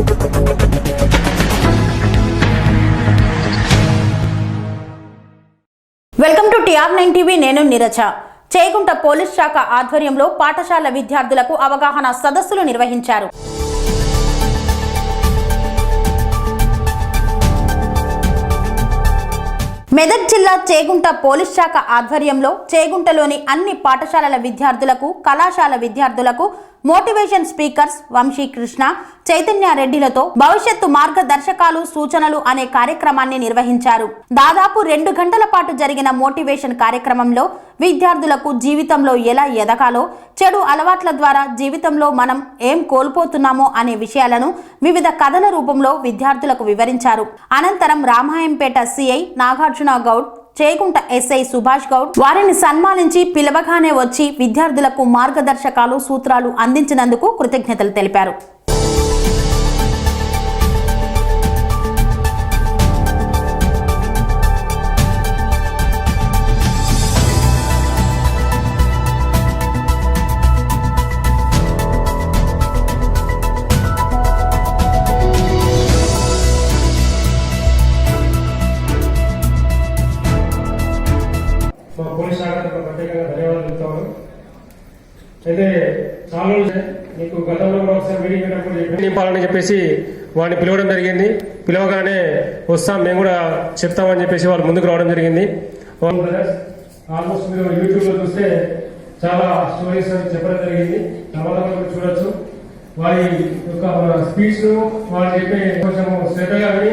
Welcome to TR9 TV. నేను Neeraja. Chegunta police శాఖ ఆధ్వర్యంలో పాఠశాల విద్యార్థులకు అవగాహన సదస్సులు నిర్వహించారు. మెదక్ జిల్లా చేగుంట పోలీస్ శాఖ ఆధ్వర్యంలో చేగుంటలోని అన్ని పాఠశాలల విద్యార్థులకు, కళాశాల విద్యార్థులకు మోటివేషన్ స్పీకర్స్ వంశీకృష్ణ, చైతన్యారెడ్డిలతో భవిష్యత్తు మార్గదర్శకాలు, సూచనలు అనే కార్యక్రమాన్ని నిర్వహించారు. దాదాపు 2 గంటల పాటు జరిగిన మోటివేషన్ కార్యక్రమంలో విద్యార్థులకు జీవితంలో ఎలా ఎదగాలో, చెడు అలవాట్ల ద్వారా జీవితంలో మనం ఏం కోల్పోతున్నామో అనే విషయాలను వివిధ కథల రూపంలో విద్యార్థులకు వివరించారు. అనంతరం రామాయంపేట సిఐ నాగార్జున గౌడ్, చేగుంట ఎస్ఐ సుభాష్ గౌడ్ వారిని సన్మానించి పిలవగానే వచ్చి విద్యార్థులకు మార్గదర్శకాలు, సూత్రాలు అందించినందుకు కృతజ్ఞతలు తెలిపారు. పోలీస్ శాఖకు ప్రత్యేకంగా ధన్యవాదాలు చెప్తాను. అయితే చాలా మీకు గతంలో కూడా ఒకసారి మీటింగ్ పెట్టినప్పుడు నింపాలని చెప్పేసి వాడిని పిలవడం జరిగింది. పిలవగానే వస్తాం, మేము కూడా చెప్తామని చెప్పేసి వాళ్ళు ముందుకు రావడం జరిగింది. ఆల్మోస్ట్ మీరు యూట్యూబ్లో చూస్తే చాలా స్టోరీస్ చెప్పడం జరిగింది. సమాధానం చూడొచ్చు. వారి యొక్క స్పీచ్ వాళ్ళు చెప్పే కొంచెం శ్రద్ధగా విని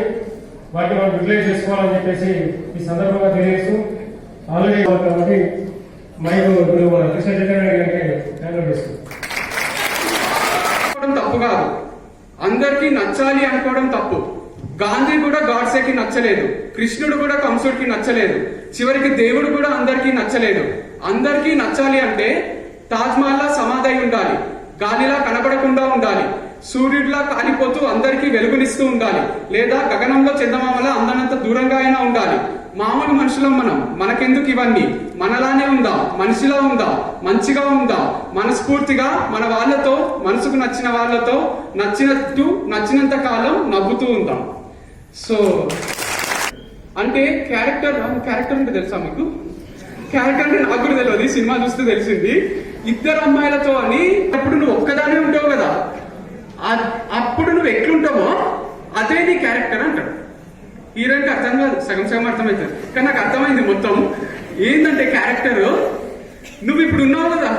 వాటిని మనం యూటిలైజ్ చేసుకోవాలని చెప్పేసి ఈ సందర్భంగా తెలియజేస్తూ ఆల్రెడీ కాబట్టి తప్పు కాదు, అందరికీ నచ్చాలి అనుకోవడం తప్పు. గాంధీ కూడా గాడ్సేకి నచ్చలేదు, కృష్ణుడు కూడా కంసుడికి నచ్చలేదు, చివరికి దేవుడు కూడా అందరికీ నచ్చలేదు. అందరికీ నచ్చాలి అంటే తాజ్మహల్లా సమాధి ఉండాలి, గాలిలా కనబడకుండా ఉండాలి, సూర్యుడిలా కాలిపోతూ అందరికీ వెలుగునిస్తూ ఉండాలి, లేదా గగనంలో చందమామలా అందనంత దూరంగా అయినా ఉండాలి. మామూలు మనుషులం మనం, మనకెందుకు ఇవన్నీ? మనలానే ఉందాం, మనిషిలా ఉందాం, మంచిగా ఉందాం, మనస్ఫూర్తిగా మన వాళ్ళతో, మనసుకు నచ్చిన వాళ్ళతో నచ్చినంత కాలం నవ్వుతూ ఉందాం. సో అంటే క్యారెక్టర్ అంటే తెలుసా మీకు? క్యారెక్టర్ అంటే నాకు కూడా తెలియదు, సినిమా చూస్తే తెలిసింది. 2 అమ్మాయిలతో అని అప్పుడు నువ్వు ఒక్కదానే ఉంటావు కదా, అప్పుడు నువ్వు ఎట్లుంటావో అదే నీ క్యారెక్టర్ అంటాడు. హీరోయిన్కి అర్థం కాదు, సగం అర్థమవుతుంది, కానీ నాకు అర్థమైంది మొత్తం. ఏంటంటే క్యారెక్టర్, నువ్వు ఇప్పుడు ఉన్నావు కదా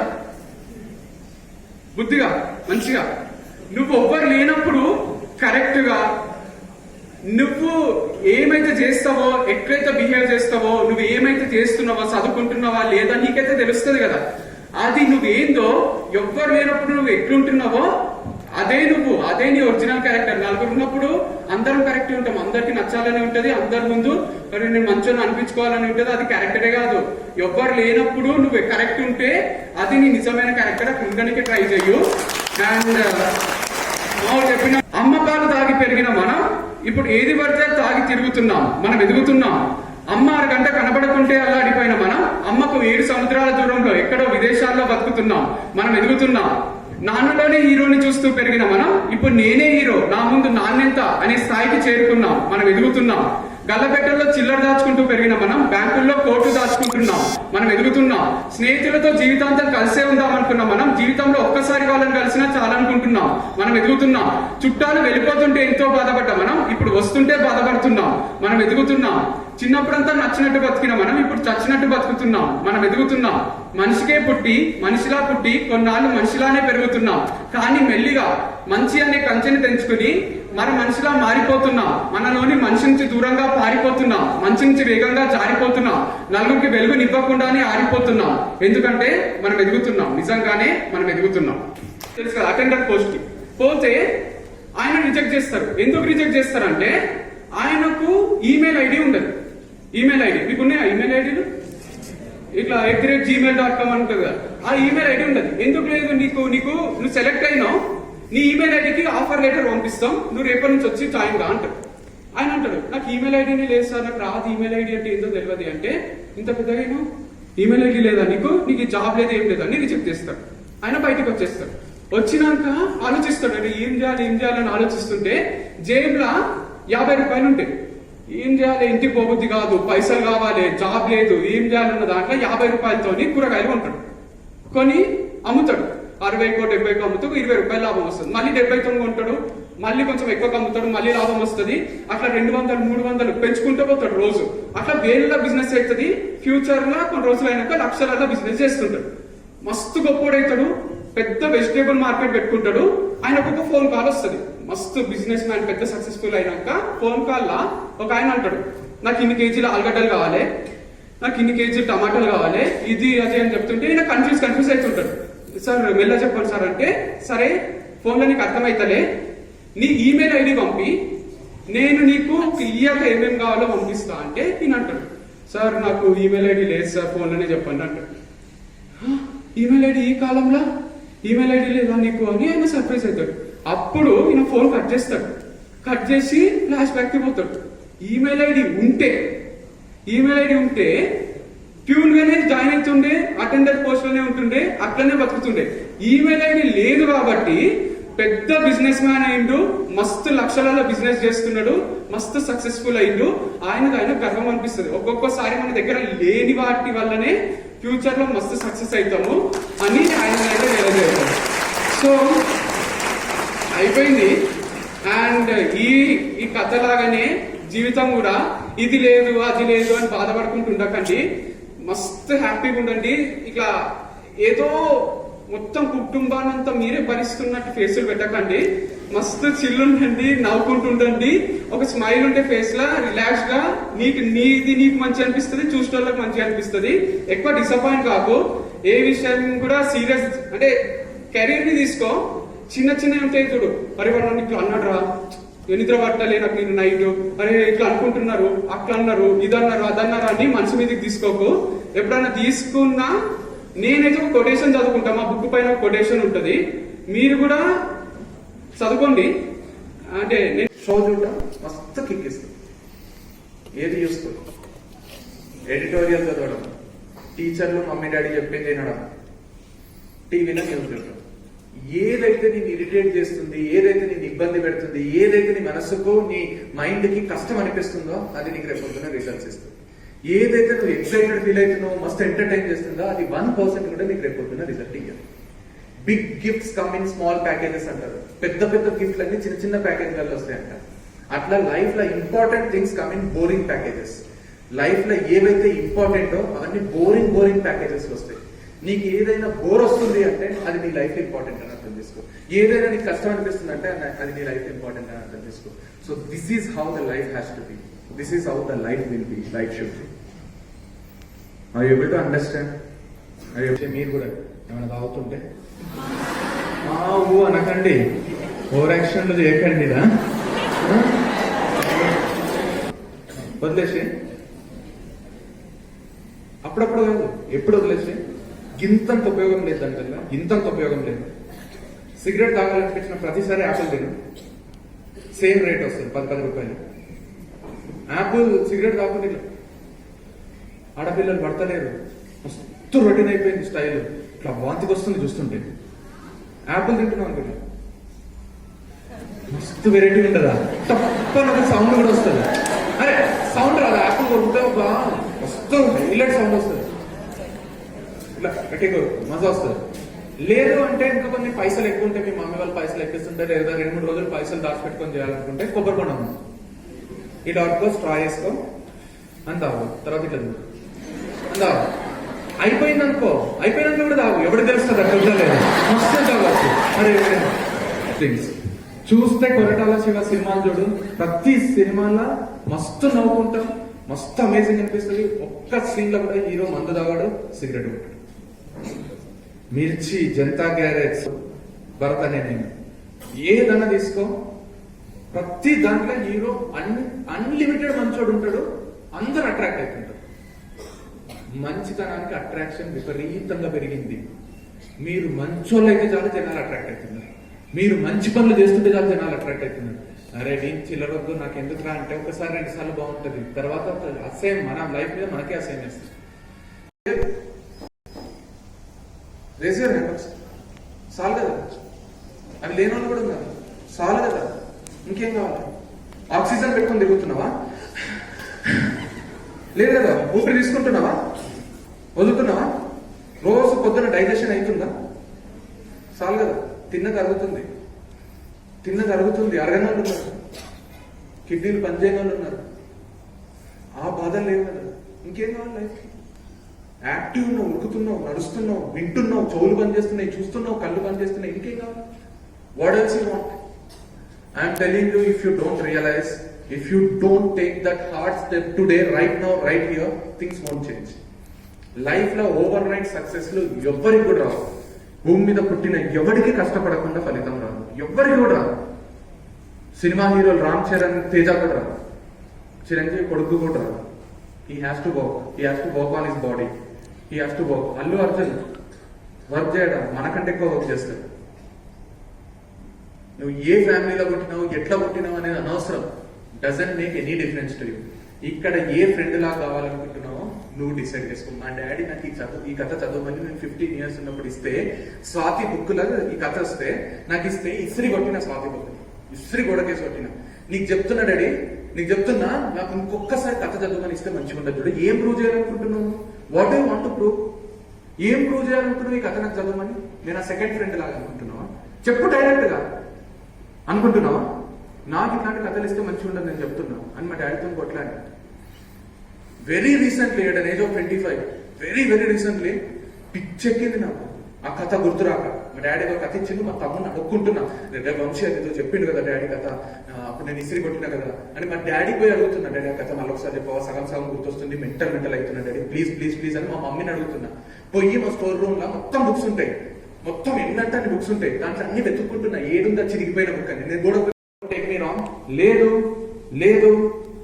బుద్ధిగా, మంచిగా, నువ్వు ఎవ్వరు లేనప్పుడు కరెక్ట్ గా నువ్వు ఏమైతే చేస్తావో, ఎట్లయితే బిహేవ్ చేస్తావో, నువ్వు ఏమైతే చేస్తున్నావో, చదువుకుంటున్నావా లేదా నీకైతే తెలుస్తుంది కదా. అది నువ్వేందో ఎవ్వరు లేనప్పుడు నువ్వు ఎట్లుంటున్నావో అదే నువ్వు, అదే నీ ఒరిజినల్ క్యారెక్టర్. 4 ఉన్నప్పుడు అందరం కరెక్ట్ ఉంటాం, అందరికి నచ్చాలని ఉంటది, అందరి ముందు నేను మంచిగా అనిపించుకోవాలని ఉంటది, అది క్యారెక్టరే కాదు. ఎవ్వరు లేనప్పుడు నువ్వు కరెక్ట్ ఉంటే అది నీ నిజమైన క్యారెక్టర్. ఉండడానికి ట్రై చెయ్యు. అండ్ చెప్పిన అమ్మ పాలు తాగి పెరిగిన మనం ఇప్పుడు ఏది పడితే తాగి తిరుగుతున్నాం, మనం ఎదుగుతున్నాం. అమ్మ 6 గంట కనబడకుంటే అల్లాడిపోయిన మనం అమ్మకు 7 సముద్రాల దూరంలో ఎక్కడో విదేశాల్లో బతుకుతున్నాం, మనం ఎదుగుతున్నాం. నాన్నలోనే హీరోని చూస్తూ పెరిగిన మనం ఇప్పుడు నేనే హీరో, నా ముందు నాన్నెంత అనే స్థాయికి చేరుకున్నాం, మనం ఎదుగుతున్నాం. గల్లపెట్టల్లో చిల్లర దాచుకుంటూ పెరిగిన మనం బ్యాంకుల్లో కోట్లు దాచుకుంటున్నాం, మనం ఎదుగుతున్నాం. స్నేహితులతో జీవితాంతం కలిసే ఉందాం అనుకున్న మనం జీవితంలో ఒక్కసారి వాళ్ళని కలిసినా చాలనుకుంటున్నాం, మనం ఎదుగుతున్నాం. చుట్టాలు వెళ్ళిపోతుంటే ఎంతో బాధపడ్డా మనం ఇప్పుడు వస్తుంటే బాధపడుతున్నాం, మనం ఎదుగుతున్నాం. చిన్నప్పుడంతా నచ్చినట్టు బతికిన మనం ఇప్పుడు చచ్చినట్టు బతుకుతున్నాం, మనం ఎదుగుతున్నాం. మనిషికే పుట్టి మనిషిలా పుట్టి కొన్నాళ్ళు మనిషిలానే పెరుగుతున్నాం, కానీ మెల్లిగా మంచి అనే కంచెని తెంచుకుని మన మనిషిలా మారిపోతున్నాం. మనలోని మనిషి నుంచి దూరంగా పారిపోతున్నాం, మంచి నుంచి వేగంగా జారిపోతున్నాం, నలుగురికి వెలుగునివ్వకుండానే ఆరిపోతున్నాం. ఎందుకంటే మనం ఎదుగుతున్నాం, నిజంగానే మనం ఎదుగుతున్నాం. తెలుసు కదా, అటెండర్ పోస్ట్ కి పోతే ఆయన రిజెక్ట్ చేస్తారు. ఎందుకు రిజెక్ట్ చేస్తారంటే ఆయనకు ఈమెయిల్ ఐడి ఉండదు. ఈమెయిల్ ఐడి మీకు ఉన్నాయా? ఈమెయిల్ ఐడీలు ఇట్లా @gmail.com ఉంటుంది కదా, ఆ ఈమెయిల్ ఐడి ఉండదు. ఎందుకు లేదు? నువ్వు సెలెక్ట్ అయినావు, నీ ఈమెయిల్ ఐడికి ఆఫర్ లెటర్ పంపిస్తాం, నువ్వు రేపటి నుంచి వచ్చి జాయిన్ గా అంటాడు. ఆయన అంటాడు, నాకు ఈమెయిల్ ఐడిని లేదు సార్, నాకు రాదు, ఈమెయిల్ ఐడి అంటే ఏంటో తెలియదు. అంటే ఇంత పెద్దగా ఈమెయిల్ ఐడి లేదా నీకు జాబ్ లేదు, ఏం లేదు అని రిజెక్ట్ చేస్తాడు. ఆయన బయటకు వచ్చేస్తాడు. వచ్చినాక ఆలోచిస్తాడు, అరే ఏం చేయాలని ఆలోచిస్తుంటే జేబులో 50 రూపాయలు ఉంటాయి. ఏం చేయాలి, ఇంటికి పోబుద్ది కాదు, పైసలు కావాలి, జాబ్ లేదు, ఏం చేయాలన్న దాంట్లో 50 రూపాయలతోని కూరగాయలు కొంటాడు. కొని అమ్ముతాడు. 60కో 70కో అమ్ముతూ 20 రూపాయలు లాభం వస్తుంది. మళ్ళీ 70తో కొంటాడు, మళ్ళీ కొంచెం ఎక్కువ అమ్ముతాడు, మళ్ళీ లాభం వస్తుంది. అట్లా 200 300 పెంచుకుంటూ పోతాడు రోజు. అట్లా వేల బిజినెస్ అవుతుంది. ఫ్యూచర్ లో కొన్ని రోజులు అయినాక లక్షల బిజినెస్ చేస్తుంటాడు. మస్తు గొప్పోడైతాడు. పెద్ద వెజిటేబుల్ మార్కెట్ పెట్టుకుంటాడు. ఆయనకు ఒక ఫోన్ కాల్ వస్తుంది. మస్తు బిజినెస్ మ్యాన్, పెద్ద సక్సెస్ఫుల్ అయినాక ఫోన్ కాల్ లా ఒక ఆయన అంటాడు, నాకు ఇన్ని కేజీల ఆలుగడ్డలు కావాలి, నాకు ఇన్ని కేజీలు టమాటాలు కావాలి, ఇది అది అని చెప్తుంటే ఈయన కన్ఫ్యూజ్ అవుతుంటాడు. సార్ మెల్ల చెప్పండి సార్ అంటే, సరే ఫోన్లో నీకు అర్థమైతలే, నీ ఈమెయిల్ ఐడి పంపి, నేను నీకు క్లియర్గా ఏమేమి కావాలో పంపిస్తా అంటే ఈయన అంటాడు, సార్ నాకు ఈమెయిల్ ఐడి లేదు సార్, ఫోన్లోనే చెప్పండి అంటాడు. ఈమెయిల్ ఐడి ఈ కాలంలో ఈమెయిల్ ఐడి లేదా నీకు అని ఆయన సర్ప్రైజ్ అవుతాడు. అప్పుడు ఈయన ఫోన్ కట్ చేస్తాడు. కట్ చేసి ఫ్లాష్ బ్యాక్ కి పోతాడు. ఈమెయిల్ ఐడి ఉంటే ట్యూన్ గానే జాయిన్ అవుతుండే, అటెండర్ పోస్ట్ లోనే ఉంటుండే, అట్లనే బతుకుతుండే. ఈమెయిల్ ఐడి లేదు కాబట్టి పెద్ద బిజినెస్ మ్యాన్ అయిండు, మస్తు లక్షల బిజినెస్ చేస్తున్నాడు, మస్తు సక్సెస్ఫుల్ అయిండు. ఆయన గర్వం అనిపిస్తుంది. ఒక్కొక్కసారి మన దగ్గర లేని వాటి వల్లనే ఫ్యూచర్ లో మస్తు సక్సెస్ అవుతాము అని ఆయన రియలైజ్ అవుతాము. సో అయిపోయింది. అండ్ ఈ కథ లాగానే జీవితం కూడా ఇది లేదు అది లేదు అని బాధపడుకుంటూ ఉండకండి. మస్తు హ్యాపీగా ఉండండి. ఇట్లా ఏదో మొత్తం కుటుంబానంతా మీరే భరిస్తున్నట్టు ఫేసులు పెట్టకండి. మస్తు చిల్లు ఉండండి, నవ్వుకుంటుండండి. ఒక స్మైల్ ఉంటే ఫేస్ లా రిలాక్స్ గా నీకు మంచి అనిపిస్తుంది, చూసిన వాళ్ళకి మంచి అనిపిస్తుంది. ఎక్కువ డిసప్పాయింట్ కాకు. ఏ విషయం కూడా సీరియస్ అంటే కెరీర్ ని తీసుకో. చిన్న ఉంటాయి చూడు, అరే వాడు నన్ను ఇట్లా అన్నాడు రా, నిద్ర పట్టలే నాకు నేను నైట్, అరే ఇట్లా అనుకుంటున్నారు, అట్లా అన్నారు, ఇదన్నారు, అదన్నారు అని మనసు మీదకి తీసుకోకు. ఎప్పుడైనా తీసుకున్నా నేనైతే ఒక కొటేషన్ చదువుకుంటా, మా బుక్ పైన కొటేషన్ ఉంటుంది, మీరు కూడా చదువుకోండి. అంటే నేను షో చూడటం మస్తు కిక్ ఇస్తుంది. ఏది చూసుకో, ఎడిటోరియల్ చదవడం, టీచర్లు మమ్మీ డాడీ చెప్పింది వినడం, టీవీలో న్యూస్ చూడటం. ఏదైతే నేను ఇరిటేట్ చేస్తుంది, ఏదైతే నేను ఇబ్బంది పెడుతుంది, ఏదైతే నీ మనసుకు నీ మైండ్ కి కష్టం అనిపిస్తుందో అది నీకు రేపొద్దున రిజల్ట్స్ ఇస్తుంది. ఏదైతే నువ్వు ఎక్సైటెడ్ ఫీల్ అవుతున్నావు, మస్తు ఎంటర్టైన్ చేస్తుందో అది 1% కూడా నీకు రేపొద్దున రిజల్ట్ ఇయ్యదు. Big gifts come in small packages అంటారు. పెద్ద గిఫ్ట్లు అన్ని చిన్న ప్యాకేజ్లలో వస్తాయి అంటారు. అట్లా లైఫ్ లో important things come in boring packages. Life లో ఏవైతే ఇంపార్టెంటో అవన్నీ బోరింగ్ ప్యాకేజెస్ వస్తాయి. నీకు ఏదైనా బోర్ వస్తుంది అంటే అది నీ లైఫ్ ఇంపార్టెంట్ అని అర్థం చేసుకో. ఏదైనా నీకు కష్టం అనిపిస్తుంది అంటే అది నీ లైఫ్ ఇంపార్టెంట్ అని అర్థం చేసుకో. So this is how the life has to be. This is how the life will be, life should be. Are you able to understand? మీరు కూడా ఏమైనా తాగుతుంటే అనకండి, ఓవర్ యాక్షన్లు చేయకండి, వదిలేసి అప్పుడప్పుడు కాదు ఎప్పుడు వదిలేసి. ఇంతంత ఉపయోగం లేదు దానివల్ల, ఇంతంత ఉపయోగం లేదు. సిగరెట్ తాగాలనిపించిన ప్రతిసారి యాపిల్ తిను, సేమ్ రేట్ వస్తుంది 10 రూపాయలు. యాపిల్ సిగరెట్ కాకుండా ఇట్లా ఆడపిల్లలు పడతలేరు, మస్తు రొటీన్ అయిపోయింది స్టైల్, ఇట్లా వాంతికి వస్తుంది చూస్తుంటే. యాపిల్ తింటున్నాం అనుకుంటా, మస్తు వెరైటీ ఉంటుందా, తప్పని సౌండ్ కూడా వస్తుంది. అరే సౌండ్ రాదా, యాపిల్ కొడుకుంటే ఒక మస్తు హైలైట్ సౌండ్ వస్తుంది, ఇట్లా గట్టిగా మజా వస్తుంది. లేదు అంటే ఇంకా కొన్ని పైసలు ఎక్కువ ఉంటే, మీ మమ్మీ వాళ్ళు పైసలు ఎక్కిస్తుంటే, లేదా 2-3 రోజులు పైసలు దాచిపెట్టుకొని చేయాలనుకుంటే కొబ్బరి బొండం ఇలా అడుకో, స్ట్రా వేసుకో, అందావు, తర్వాత ఇట్లా అందావు. అయిపోయిందనుకో, అయిపోయినాక కూడా తాగు, ఎవడు తెలుస్తుంది అక్కడ ఉండలేదు, మస్తు తాగొచ్చు. అరే థింగ్స్ చూస్తే కొరటాల శివ సినిమాలు చూడు, ప్రతి సినిమాలో మస్తు నవ్వుకుంటాం, మస్తు అమేజింగ్ అనిపిస్తుంది. ఒక్క సీన్ లో కూడా హీరో మందు తాగాడు, సిగరెట్ కొట్టాడు. మిర్చి, జనతా గ్యారేజ్, భరత్ అనే నేను ఏదన్నా తీసుకో, ప్రతి దాంట్లో హీరో అన్లిమిటెడ్ మంచోడు ఉంటాడు, అందరు అట్రాక్ట్ అవుతుంటారు. మంచితనానికి అట్రాక్షన్ విపరీతంగా పెరిగింది. మీరు మంచోళ్ళు అయితే చాలు జనాలు అట్రాక్ట్ అవుతున్నారు, మీరు మంచి పనులు చేస్తుంటే చాలు జనాలు అట్రాక్ట్ అవుతున్నారు. అరే నేను చిల్లరొద్దు నాకు ఎందుకు రా అంటే ఒకసారి 2 సార్లు బాగుంటుంది, తర్వాత అసహ్యం, మన లైఫ్ మీద మనకే అసహ్యం వేస్తుంది. రేస్ యువర్ హ్యాండ్, చాలు కదా. అవి లేని వాళ్ళు కూడా ఉన్నారు. చాలు కదా, ఇంకేం కావాలి? ఆక్సిజన్ పెట్టుకొని తిరుగుతున్నావా? లేదు కదా. ఊపిరి తీసుకుంటున్నావా? వదులుతున్నావా? రోజు పొద్దున డైజెషన్ అవుతుందా? చాలు కదా. తిన్నది అరుగుతుంది, అరగని వాళ్ళు ఉన్నారు, కిడ్నీలు పనిచేయని వాళ్ళు ఉన్నారు. ఆ బాధలు లేవు కదా, ఇంకేం కావాలి లైఫ్? యాక్టివ్ ఉన్నావు, ఉరుకుతున్నావు, నడుస్తున్నావు, వింటున్నావు, చెవులు పనిచేస్తున్నాయి, చూస్తున్నావు, కళ్ళు పనిచేస్తున్నాయి, ఇంకేం కావాలి? What else you want? I'm telling you, if you don't realise, if you don't take that hard step today, right now, right here, things won't change. Life లో ఓవర్ నైట్ సక్సెస్ లు ఎవ్వరికి కూడా రావు. భూమి మీద పుట్టిన ఎవరికి కష్టపడకుండా ఫలితం రాదు, ఎవ్వరికి కూడా రాదు. సినిమా హీరోలు రామ్ చరణ్, తేజ కూడా రాదు, చిరంజీవి కొడుకు కూడా రాదు. He has to work on his body, he has to work. Allu Arjun work చేయడం మనకంటే ఎక్కువ వర్క్ చేస్తాడు. నువ్వు ఏ ఫ్యామిలీలో పుట్టినావు, ఎట్లా పుట్టినావు అనేది అనవసరం. Doesn't make any difference to you. ఇక్కడ ఏ ఫ్రెండ్ లా కావాలనుకుంటున్నావో నువ్వు డిసైడ్ చేసుకో. మా డాడీ నాకు ఈ కథ చదవమని నేను 15 years ఉన్నప్పుడు ఇస్తే, స్వాతి బుక్ లో ఈ కథ వస్తే నాకు ఇస్తే ఇస్త్రీ కొట్టిన, స్వాతి బుక్ ఇస్త్రీ గోడకేసి కొట్టిన. నీకు చెప్తున్నా డాడీ, నీకు చెప్తున్నా, నాకు ఇంకొకసారి కథ చదవమని ఇస్తే మంచిగా ఉండదు. చూడు, ఏం ప్రూవ్ చేయాలనుకుంటున్నావు? What you want to prove? ఏం ప్రూవ్ చేయాలనుకుంటున్నావు? ఈ కథ నాకు చదవమని నేను ఆ సెకండ్ ఫ్రెండ్ లాగా అనుకుంటున్నావా? చెప్పు డైరెక్ట్ గా. అనుకుంటున్నావా నాకు ఇట్లాంటి కథలు ఇస్తే మంచిగా ఉండదు నేను చెప్తున్నా అని మా డాడీతో కొట్లాడి. Very recently at an age of 25, very recently పిచ్చెక్కింది నాకు ఆ కథ గుర్తురాక. మా డాడీ ఏదో కథ ఇచ్చింది, మా తమ్ముడిని అడుక్కుంటున్నా, వంశీ ఏదో చెప్పిండు కదా డాడీ కథ, అప్పుడు నేను ఇస్త్రీ కొట్టినా కదా అని మా డాడీ పోయి అడుగుతున్నా. డాడీ ఆ కథ మళ్ళీ ఒకసారి చెప్పవా, సగం గుర్తొస్తుంది, మెంటల్ అవుతున్నా డాడీ, ప్లీజ్ అని మా మమ్మీని అడుగుతున్నా. పోయి మా స్టోర్ రూమ్ లో మొత్తం బుక్స్ ఉంటాయి, మొత్తం ఎన్నంటే అన్ని బుక్స్ ఉంటాయి, దాంట్లో అన్ని వెతుక్కుంటున్నా ఏడుందా చిరిగిపోయిన బుక్ అని. నేను కూడా లేదు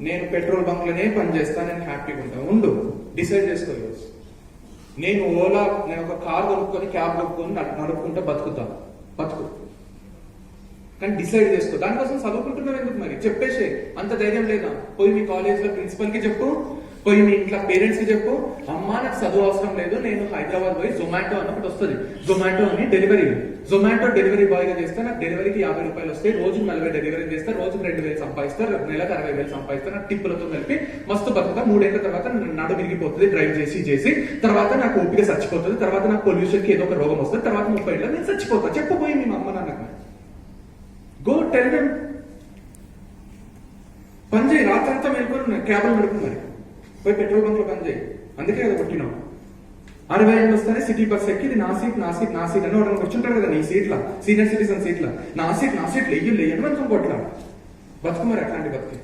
నేను పెట్రోల్ బంక్ లోనే పనిచేస్తా, నేను హ్యాపీగా ఉంటాను. ఉండు, డిసైడ్ చేసుకోలేదు. నేను ఒక కార్ కొనుక్కొని, క్యాబ్ కొనుక్కొని నడుపుకుంటే బతుకు, కానీ డిసైడ్ చేసుకో. దానికోసం చదువుకుంటున్నారు ఎందుకు మరి? చెప్పేసే. అంత ధైర్యం లేదా? పోయి మీ కాలేజ్ లో ప్రిన్సిపల్ కి చెప్పు, పోయి మీ ఇంట్లో పేరెంట్స్ కి చెప్పు, అమ్మా నాకు చదువు అవసరం లేదు, నేను హైదరాబాద్ పోయి జొమాటో అని ఒకటి వస్తుంది, జొమాటో అని జొమాటో డెలివరీ బాయ్ గా చేస్తే నాకు డెలివరీకి 50 రూపాయలు వస్తాయి, రోజు 40 డెలివరీ చేస్తే రోజుకు 2,000 సంపాదిస్తారు, నెలకు 60,000 సంపాదిస్తారు, నాకు టిప్పులతో కలిపి మస్తు బతుకుతా. 3 ఏళ్ల తర్వాత నడు విరిగిపోతుంది డ్రైవ్ చేసి, తర్వాత నాకు ఓపిక చచ్చిపోతుంది, తర్వాత నాకు పొల్యూషన్ కి ఏదో ఒక రోగం వస్తుంది, తర్వాత 30 ఏళ్ళ నేను చచ్చిపోతా. చెప్పబోయి మీ అమ్మ నాన్నకు గో టెల్ దెమ్. పని చేయి, రాత్రంతా మేల్కొని క్యాబ్లు నడుపుతున్నారు, పోయి పెట్రోల్ బంక్ లో పని చేయి. అందుకే కదా కొట్టినాం. 60 ఏళ్ళు వస్తానే సిటీ బస్ ఎక్కి ఇది నా సీట్ అని వాడు కూర్చుంటాడు కదా నీ సీట్ల, సీనియర్ సిటిజన్ సీట్ల, నా సీట్ లేయని మనకు కొట్టినాడు. బతుకు మరి అట్లాంటి బతుకు.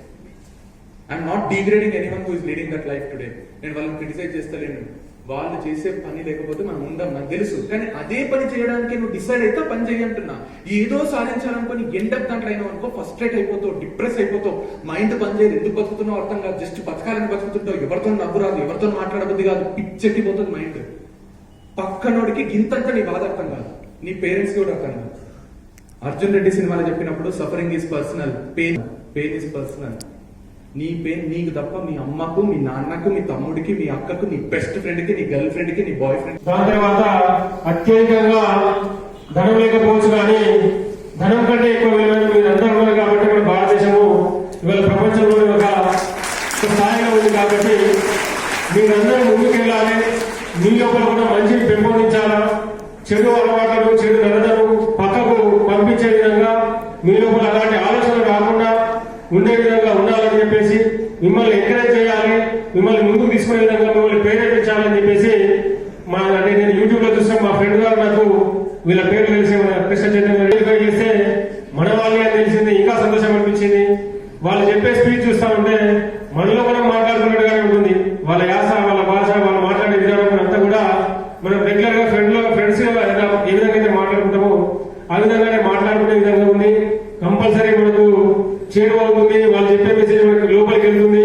I'm not degrading anyone who is leading that life today. నేను వాళ్ళని క్రిటిసైజ్ చేస్తలేను, వాళ్ళు చేసే పని లేకపోతే మనం ఉండం, నాకు తెలుసు. కానీ అదే పని చేయడానికి నువ్వు డిసైడ్ అయితే పని చేయంటున్నా. ఏదో సాధించాలనుకుని ఎండప్ దాంట్లో అయినా అనుకో, ఫస్ట్రేట్ అయిపోతావు, డిప్రెస్ అయిపోతావు, మైండ్ పని చేయదు, ఎందుకు బతుకుతున్నావు అర్థం కాదు, జస్ట్ బతకాలని బతుకుతుంటావు, ఎవరితో నవ్వు రాదు, ఎవరితో మాట్లాడబుద్ది కాదు, పిచ్చెక్కిపోతుంది మైండ్. పక్కనోడికి గింతంత నీ బాధ అర్థం కాదు, నీ పేరెంట్స్ కూడా అర్థం కాదు. అర్జున్ రెడ్డి సినిమాలో చెప్పినప్పుడు suffering is personal, pain is personal. Knee pain నీకు తప్ప మీ అమ్మకు, మీ నాన్నకు, మీ తమ్ముడికి, మీ అక్కకు, నీ బెస్ట్ ఫ్రెండ్ కి, నీ గర్ల్ ఫ్రెండ్ కి, నీ బాయ్ ఫ్రెండ్. దాని తర్వాత అత్యధికంగా ధనం లేకపోవచ్చు, కానీ ధనం కంటే ఎక్కువ విలువైన మీరు అందరూ ఉన్నారు కాబట్టి మన భారతదేశము ఇవాళ ప్రపంచంలో ఒక స్థాయిలో ఉంది. కాబట్టి మీరందరూ ముందుకెళ్ళాలి, మీ లోపల కూడా మంచిని పెంపొందించాలా, చెడు అలవాట్లను, చెడు నడతను పక్కకు పంపించే విధంగా మీ లోపల అలాంటి ఆలోచన రాకుండా ఉండే విధంగా ఉండాలని చెప్పేసి మిమ్మల్ని ఎంకరేజ్ చేయాలి, మిమ్మల్ని ముందుకు తీసుకునే విధంగా మిమ్మల్ని ప్రేరేపించాలని చెప్పేసి నేను యూట్యూబ్ లో చూసాం. మా ఫ్రెండ్ గారు నాకు వీళ్ళ పేరు తెలిసి కృష్ణ చైతన్య చేస్తే మన వాళ్ళే అని తెలిసింది, ఇంకా సంతోషం అనిపించింది. వాళ్ళు చెప్పే స్పీచ్ చూస్తా ఉంటే మనలో మనం మాట్లాడుకున్నట్టుగానే ఉంటుంది. వాళ్ళ యాస, వాళ్ళ భాష, వాళ్ళు మాట్లాడే విధానం అంతా కూడా మనం రెగ్యులర్ గా ఫ్రెండ్స్ ఏ విధంగా అయితే మాట్లాడుకుంటామో ఆ విధంగానే మాట్లాడుకునే విధంగా ఉంది. కంపల్సరీ మనకు చేరువ అవుతుంది, వాళ్ళు చెప్పే మెసేజ్ మనకి లోపలికి వెళ్తుంది.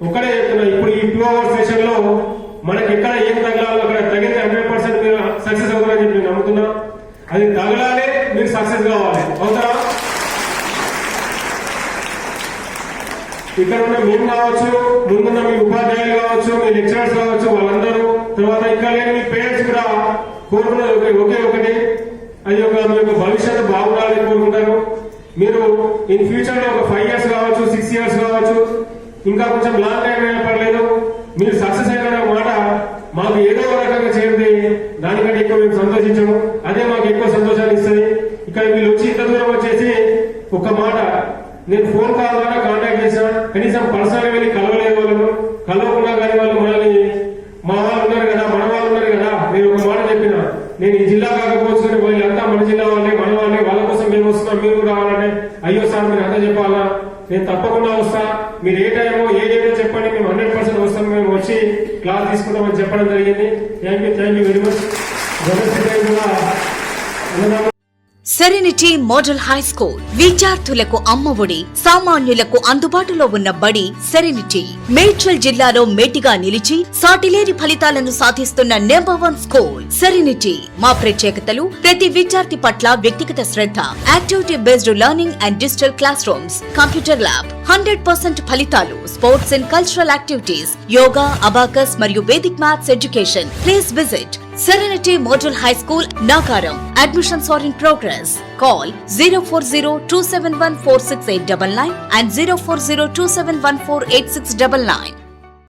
ఒక్కడే చెప్తున్నా, ఇప్పుడు ఈ 2 hours సెషన్ లో మనకి ఎక్కడ ఏం తగలాలో అక్కడ తగిలితే 100% మీరు సక్సెస్ అవుతారని చెప్పి నేను నమ్ముతున్నా. అది తగలాలి, మీరు సక్సెస్ కావాలి. అవుతారా? ఇక్కడ ఉన్న మేము కావచ్చు, ముందున్న మీ ఉపాధ్యాయులు కావచ్చు, మీ లెక్చరర్స్ కావచ్చు, వాళ్ళందరూ, తర్వాత ఇక్కడ లేని మీ పేరెంట్స్ కూడా కోరుకున్నది ఒకే ఒకటి, అది ఒక మీ యొక్క భవిష్యత్తు బాగుండాలని కోరుకుంటారు. మీరు ఇన్ ఫ్యూచర్ లో ఒక 5 years కావచ్చు, 6 years కావచ్చు, ఇంకా కొంచెం లాంగ్ టైం అయినా పర్లేదు, మీరు సక్సెస్ అయిన మాట మాకు ఏదో ఒక రకంగా చేరితే దానికంటే ఎక్కువ మేము సంతోషించము. అదే మాకు ఎక్కువ సంతోషాన్ని ఇస్తుంది. ఇక్కడ వీళ్ళు వచ్చి ఇంత దూరం వచ్చేసి ఒక మాట, నేను ఫోన్ కాల్ ద్వారా కాంటాక్ట్ చేశాను, కనీసం పర్సనల్ వెళ్ళి కలవలేదు. వాళ్ళను కలవకుండా కానీ వాళ్ళు మనల్ని మా వాళ్ళు ఉన్నారు కదా, మన వాళ్ళు ఉన్నారు కదా, నేను ఒక మాట చెప్పిన, నేను ఈ జిల్లా కాకపోవచ్చు కానీ వీళ్ళంతా మన జిల్లా వాళ్ళే, మన వాళ్ళే, వాళ్ళ కోసం మేము వస్తున్నాం, మీరు రావాలంటే అయ్యో సార్ మీరు అంతా చెప్పాలా, నేను తప్పకుండా వస్తా, మీరు ఏ టైమో ఏ డేటో చెప్పండి, మేము 100% వస్తాం, మేము వచ్చి క్లాస్ తీసుకుంటామని చెప్పడం జరిగింది. Thank you very much. Serenity model high school విద్యార్థులకు అమ్మఒడి, సామాన్యులకు అందుబాటులో ఉన్న బడి సెరెనిటీ. మేడ్చల్ జిల్లాలో మేటిగా నిలిచి సాటిలేని ఫలితాలను సాధిస్తున్న #1 స్కూల్ సెరెనిటీ. మా ప్రత్యేకతలు ప్రతి విద్యార్థి పట్ల వ్యక్తిగత శ్రద్ధ, activity based learning and digital classrooms, computer lab, 100% ఫలితాలు, sports and cultural activities, yoga, abacus మరియు Vedic maths education. Please visit Serenity Model High School, Nagaram. Admissions are in progress. Call 040-271-46899 and 040-271-48699.